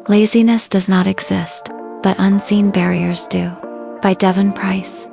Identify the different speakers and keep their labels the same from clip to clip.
Speaker 1: Laziness does not exist, but unseen barriers do. By Devon Price.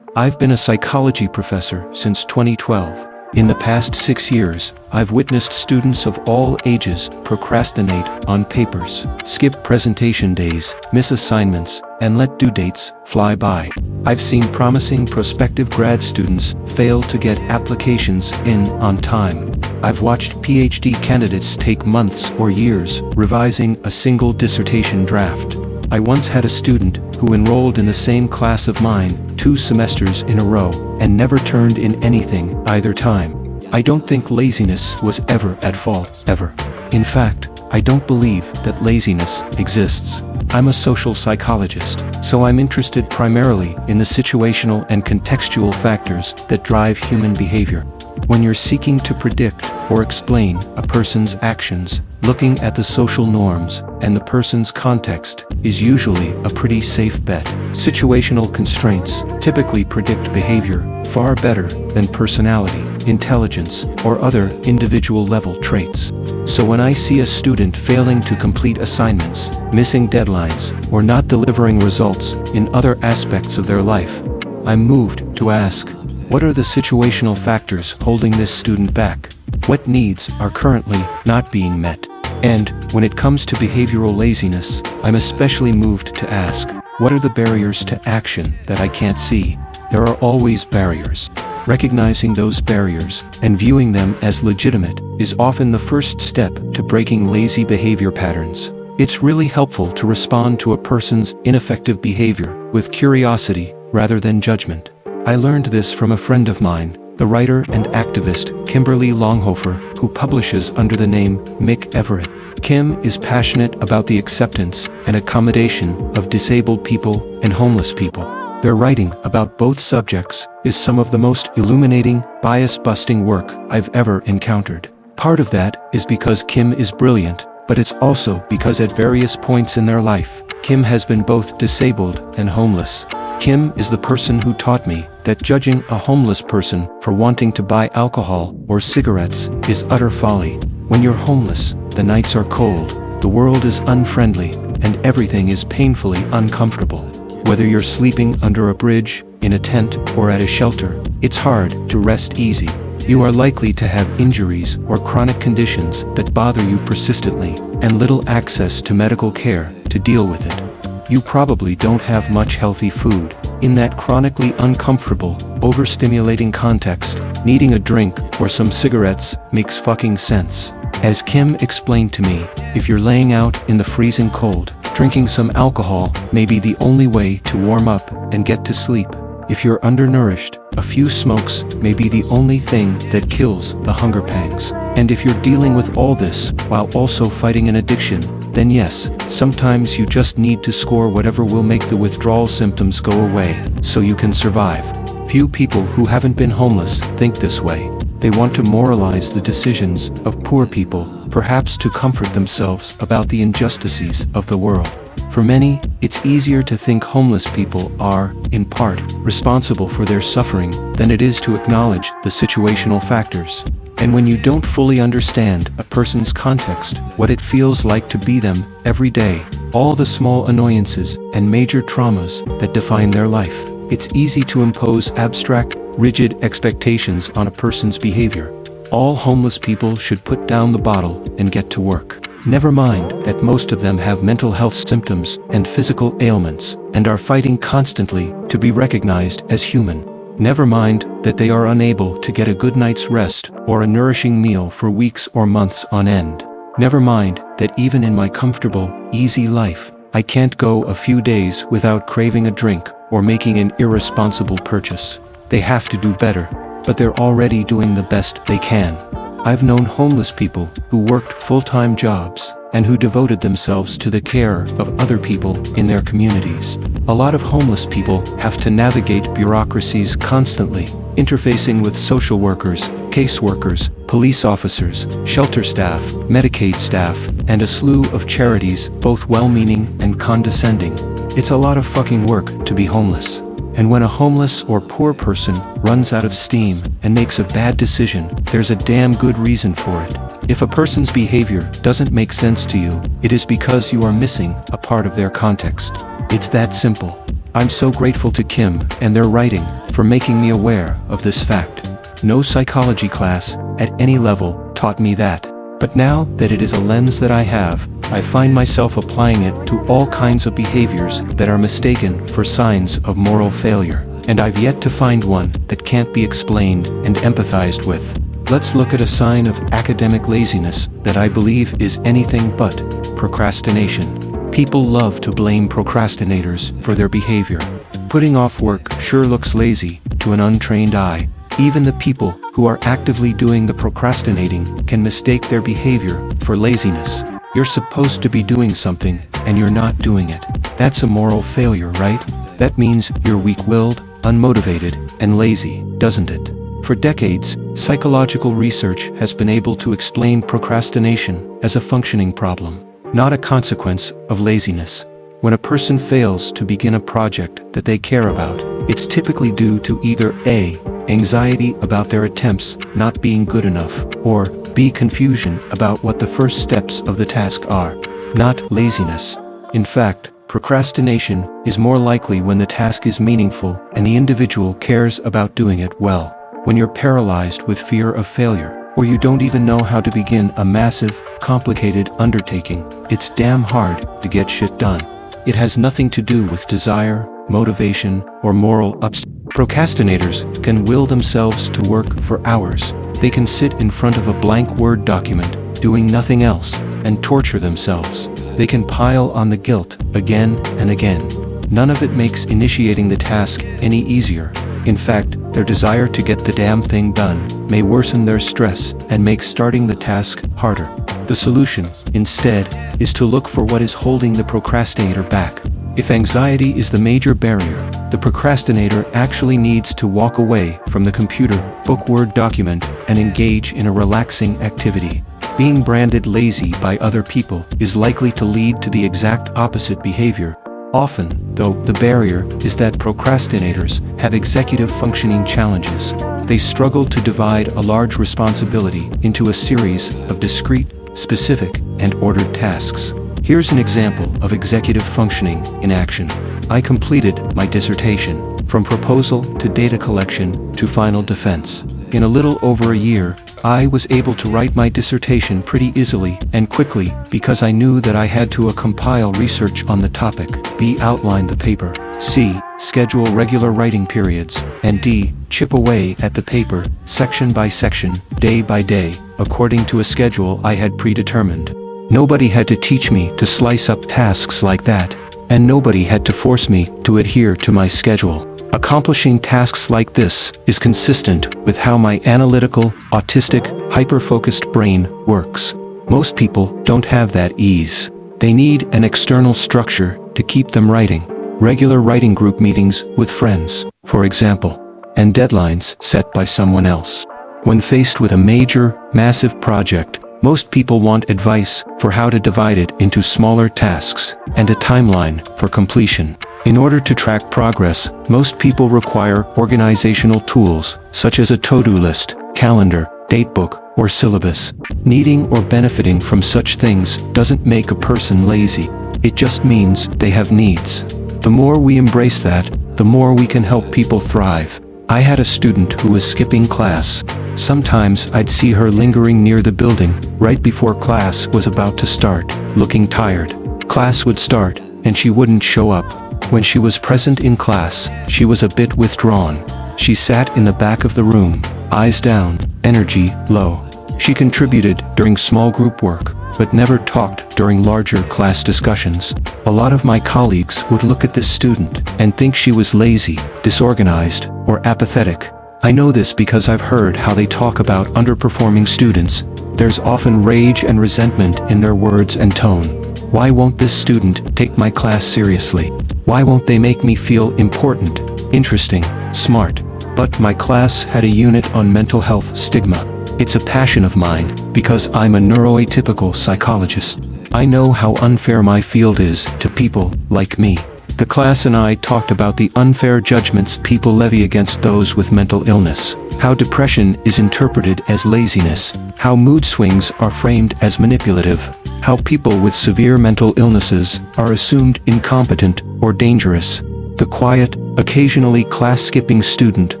Speaker 2: I've been a psychology professor since 2012. In the past 6 years, I've witnessed students of all ages procrastinate on papers, skip presentation days, miss assignments, and let due dates fly by. I've seen promising prospective grad students fail to get applications in on time. I've watched PhD candidates take months or years revising a single dissertation draft. I once had a student who enrolled in the same class of mine 2 semesters in a row and never turned in anything either time. I don't think laziness was ever at fault, ever. In fact, I don't believe that laziness exists. I'm a social psychologist, so I'm interested primarily in the situational and contextual factors that drive human behavior. When you're seeking to predict or explain a person's actions, looking at the social norms and the person's context is usually a pretty safe bet. Situational constraints typically predict behavior far better than personality, intelligence, or other individual-level traits. So when I see a student failing to complete assignments, missing deadlines, or not delivering results in other aspects of their life, I'm moved to ask, what are the situational factors holding this student back? What needs are currently not being met? And, when it comes to behavioral laziness, I'm especially moved to ask, what are the barriers to action that I can't see? There are always barriers. Recognizing those barriers and viewing them as legitimate is often the first step to breaking lazy behavior patterns. It's really helpful to respond to a person's ineffective behavior with curiosity rather than judgment. I learned this from a friend of mine, the writer and activist Kimberly Longhofer, who publishes under the name Mick Everett. Kim is passionate about the acceptance and accommodation of disabled people and homeless people. Their writing about both subjects is some of the most illuminating, bias-busting work I've ever encountered. Part of that is because Kim is brilliant, but it's also because at various points in their life, Kim has been both disabled and homeless. Kim is the person who taught me that judging a homeless person for wanting to buy alcohol or cigarettes is utter folly. When you're homeless, the nights are cold, the world is unfriendly, and everything is painfully uncomfortable. Whether you're sleeping under a bridge, in a tent, or at a shelter, it's hard to rest easy. You are likely to have injuries or chronic conditions that bother you persistently, and little access to medical care to deal with it. You probably don't have much healthy food. In that chronically uncomfortable, overstimulating context, needing a drink or some cigarettes makes fucking sense. As Kim explained to me, if you're laying out in the freezing cold, drinking some alcohol may be the only way to warm up and get to sleep. If you're undernourished, a few smokes may be the only thing that kills the hunger pangs. And if you're dealing with all this while also fighting an addiction, then yes, sometimes you just need to score whatever will make the withdrawal symptoms go away, so you can survive. Few people who haven't been homeless think this way. They want to moralize the decisions of poor people, perhaps to comfort themselves about the injustices of the world. For many, it's easier to think homeless people are, in part, responsible for their suffering than it is to acknowledge the situational factors. And when you don't fully understand a person's context, what it feels like to be them every day, all the small annoyances and major traumas that define their life, it's easy to impose abstract, rigid expectations on a person's behavior. All homeless people should put down the bottle and get to work. Never mind that most of them have mental health symptoms and physical ailments and are fighting constantly to be recognized as human. Never mind that they are unable to get a good night's rest or a nourishing meal for weeks or months on end. Never mind that even in my comfortable, easy life, I can't go a few days without craving a drink or making an irresponsible purchase. They have to do better, but they're already doing the best they can. I've known homeless people who worked full-time jobs and who devoted themselves to the care of other people in their communities. A lot of homeless people have to navigate bureaucracies constantly, interfacing with social workers, caseworkers, police officers, shelter staff, Medicaid staff, and a slew of charities, both well-meaning and condescending. It's a lot of fucking work to be homeless. And when a homeless or poor person runs out of steam and makes a bad decision, there's a damn good reason for it. If a person's behavior doesn't make sense to you, it is because you are missing a part of their context. It's that simple. I'm so grateful to Kim and their writing for making me aware of this fact. No psychology class at any level taught me that. But now that it is a lens that I have, I find myself applying it to all kinds of behaviors that are mistaken for signs of moral failure. And I've yet to find one that can't be explained and empathized with. Let's look at a sign of academic laziness that I believe is anything but procrastination. People love to blame procrastinators for their behavior. Putting off work sure looks lazy to an untrained eye. Even the people who are actively doing the procrastinating can mistake their behavior for laziness. You're supposed to be doing something, and you're not doing it. That's a moral failure, right? That means you're weak-willed, unmotivated, and lazy, doesn't it? For decades, psychological research has been able to explain procrastination as a functioning problem, not a consequence of laziness. When a person fails to begin a project that they care about, it's typically due to either A, anxiety about their attempts not being good enough, or B, confusion about what the first steps of the task are, not laziness. In fact, procrastination is more likely when the task is meaningful and the individual cares about doing it well. When you're paralyzed with fear of failure, or you don't even know how to begin a massive, complicated undertaking, it's damn hard to get shit done. It has nothing to do with desire, motivation, or moral Procrastinators can will themselves to work for hours. They can sit in front of a blank Word document, doing nothing else, and torture themselves. They can pile on the guilt again and again. None of it makes initiating the task any easier. In fact, their desire to get the damn thing done may worsen their stress and make starting the task harder. The solution, instead, is to look for what is holding the procrastinator back. If anxiety is the major barrier, the procrastinator actually needs to walk away from the computer, book Word document, and engage in a relaxing activity. Being branded lazy by other people is likely to lead to the exact opposite behavior. Often, though, the barrier is that procrastinators have executive functioning challenges. They struggle to divide a large responsibility into a series of discrete, specific, and ordered tasks. Here's an example of executive functioning in action. I completed my dissertation, from proposal to data collection to final defense. In a little over a year, I was able to write my dissertation pretty easily and quickly because I knew that I had to compile research on the topic, B, outline the paper, C, schedule regular writing periods, and D, chip away at the paper, section by section, day by day, according to a schedule I had predetermined. Nobody had to teach me to slice up tasks like that, and nobody had to force me to adhere to my schedule. Accomplishing tasks like this is consistent with how my analytical, autistic, hyper-focused brain works. Most people don't have that ease. They need an external structure to keep them writing. Regular writing group meetings with friends, for example, and deadlines set by someone else. When faced with a major, massive project, most people want advice for how to divide it into smaller tasks and a timeline for completion. In order to track progress, most people require organizational tools such as a to-do list, calendar, datebook, or syllabus. Needing or benefiting from such things doesn't make a person lazy. It just means they have needs. The more we embrace that, the more we can help people thrive. I had a student who was skipping class. Sometimes I'd see her lingering near the building right before class was about to start, looking tired. Class would start, and she wouldn't show up. When she was present in class, she was a bit withdrawn. She sat in the back of the room, eyes down, energy low. She contributed during small group work, but never talked during larger class discussions. A lot of my colleagues would look at this student and think she was lazy, disorganized, or apathetic. I know this because I've heard how they talk about underperforming students. There's often rage and resentment in their words and tone. Why won't this student take my class seriously? Why won't they make me feel important, interesting, smart? But my class had a unit on mental health stigma. It's a passion of mine, because I'm a neuroatypical psychologist. I know how unfair my field is to people like me. The class and I talked about the unfair judgments people levy against those with mental illness. how depression is interpreted as laziness, how mood swings are framed as manipulative, how people with severe mental illnesses are assumed incompetent or dangerous. The quiet, occasionally class-skipping student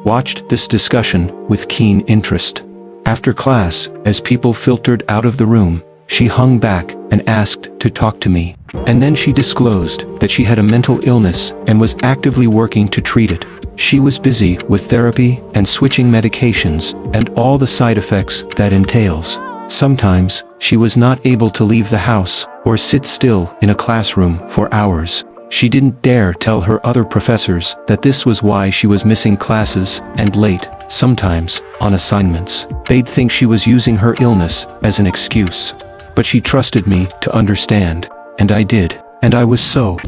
Speaker 2: watched this discussion with keen interest. After class, as people filtered out of the room, she hung back and asked to talk to me. And then she disclosed that she had a mental illness and was actively working to treat it. She was busy with therapy and switching medications and all the side effects that entails. Sometimes, she was not able to leave the house or sit still in a classroom for hours. She didn't dare tell her other professors that this was why she was missing classes and late, sometimes, on assignments. They'd think she was using her illness as an excuse. But she trusted me to understand, and I did. And I was so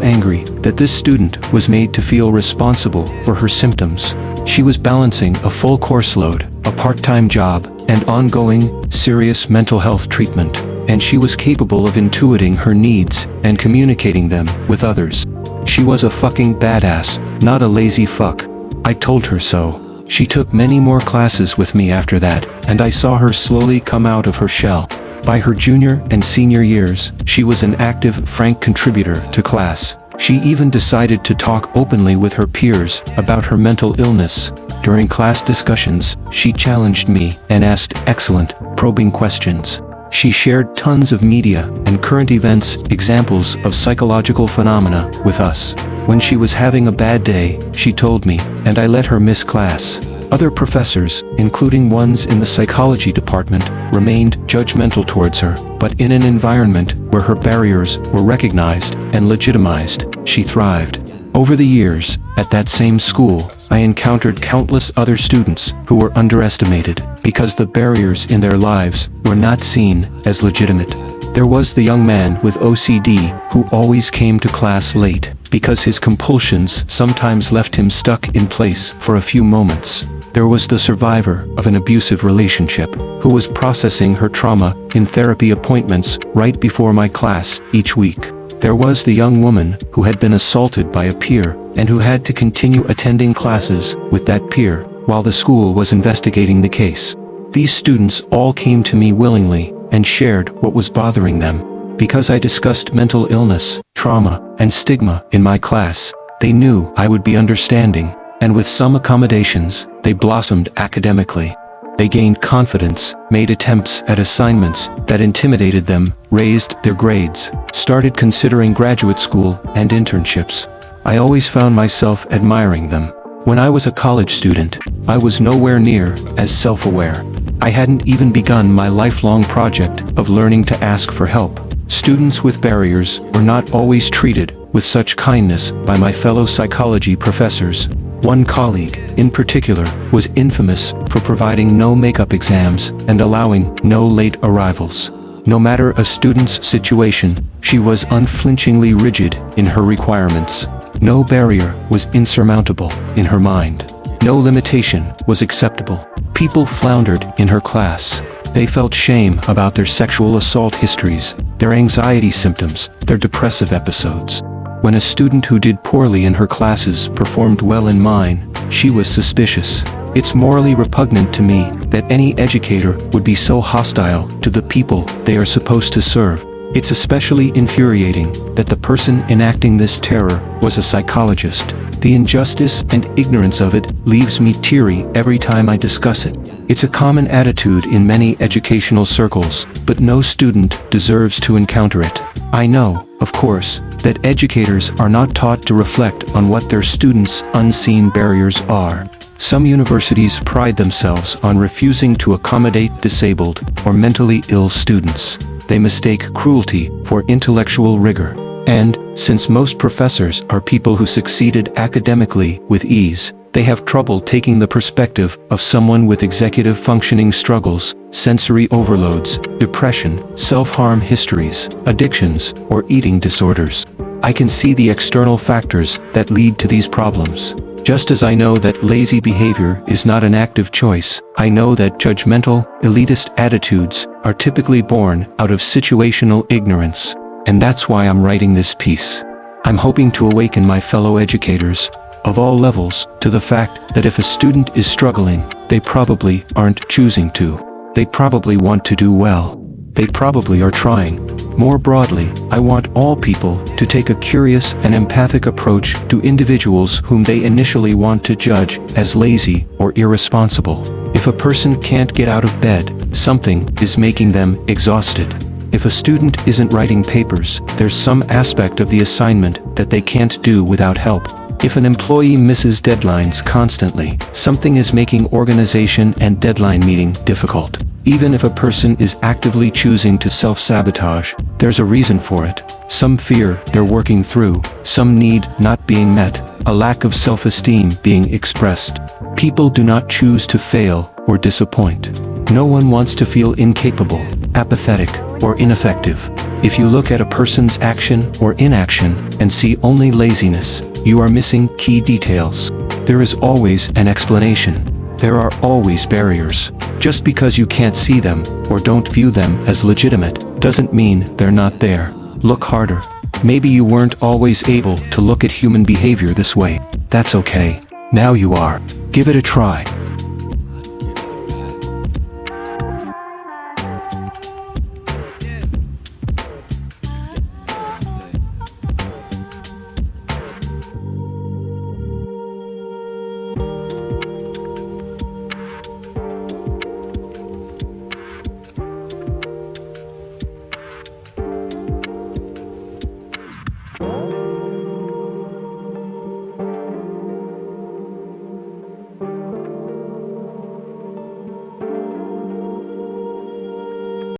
Speaker 2: angry that this student was made to feel responsible for her symptoms. She was balancing a full course load, a part-time job, and ongoing, serious mental health treatment. And she was capable of intuiting her needs and communicating them with others. She was a fucking badass, not a lazy fuck. I told her so. She took many more classes with me after that, and I saw her slowly come out of her shell. By her junior and senior years, she was an active, frank contributor to class. She even decided to talk openly with her peers about her mental illness. During class discussions, she challenged me and asked excellent, probing questions. She shared tons of media and current events, examples of psychological phenomena, with us. When she was having a bad day, she told me, and I let her miss class. Other professors, including ones in the psychology department, remained judgmental towards her, but in an environment where her barriers were recognized and legitimized, she thrived. Over the years, at that same school, I encountered countless other students who were underestimated because the barriers in their lives were not seen as legitimate. There was the young man with OCD who always came to class late because his compulsions sometimes left him stuck in place for a few moments. There was the survivor of an abusive relationship who was processing her trauma in therapy appointments right before my class each week. There was the young woman who had been assaulted by a peer and who had to continue attending classes with that peer while the school was investigating the case. These students all came to me willingly and shared what was bothering them. Because I discussed mental illness, trauma, and stigma in my class, they knew I would be understanding, and with some accommodations, they blossomed academically. They gained confidence, made attempts at assignments that intimidated them, raised their grades, started considering graduate school and internships. I always found myself admiring them. When I was a college student, I was nowhere near as self-aware. I hadn't even begun my lifelong project of learning to ask for help. Students with barriers were not always treated with such kindness by my fellow psychology professors. One colleague, in particular, was infamous for providing no makeup exams and allowing no late arrivals. No matter a student's situation, she was unflinchingly rigid in her requirements. No barrier was insurmountable in her mind. No limitation was acceptable. People floundered in her class. They felt shame about their sexual assault histories, their anxiety symptoms, their depressive episodes. When a student who did poorly in her classes performed well in mine, she was suspicious. It's morally repugnant to me that any educator would be so hostile to the people they are supposed to serve. It's especially infuriating that the person enacting this terror was a psychologist. The injustice and ignorance of it leaves me teary every time I discuss it. It's a common attitude in many educational circles, but no student deserves to encounter it. I know, of course, that educators are not taught to reflect on what their students' unseen barriers are. Some universities pride themselves on refusing to accommodate disabled or mentally ill students. They mistake cruelty for intellectual rigor. And, since most professors are people who succeeded academically with ease, they have trouble taking the perspective of someone with executive functioning struggles, sensory overloads, depression, self-harm histories, addictions, or eating disorders. I can see the external factors that lead to these problems. Just as I know that lazy behavior is not an active choice, I know that judgmental, elitist attitudes are typically born out of situational ignorance. And that's why I'm writing this piece. I'm hoping to awaken my fellow educators, of all levels, to the fact that if a student is struggling, They probably aren't choosing to. They probably want to do well. They probably are trying. More broadly, I want all people to take a curious and empathic approach to individuals whom they initially want to judge as lazy or irresponsible. If a person can't get out of bed, something is making them exhausted. If a student isn't writing papers, there's some aspect of the assignment that they can't do without help. If an employee misses deadlines constantly, something is making organization and deadline meeting difficult. Even if a person is actively choosing to self-sabotage, there's a reason for it. Some fear they're working through, some need not being met, a lack of self-esteem being expressed. People do not choose to fail or disappoint. No one wants to feel incapable, apathetic, or ineffective. If you look at a person's action or inaction and see only laziness, you are missing key details. There is always an explanation. There are always barriers. Just because you can't see them or don't view them as legitimate doesn't mean they're not there. Look harder. Maybe you weren't always able to look at human behavior this way. That's okay. Now you are. Give it a try.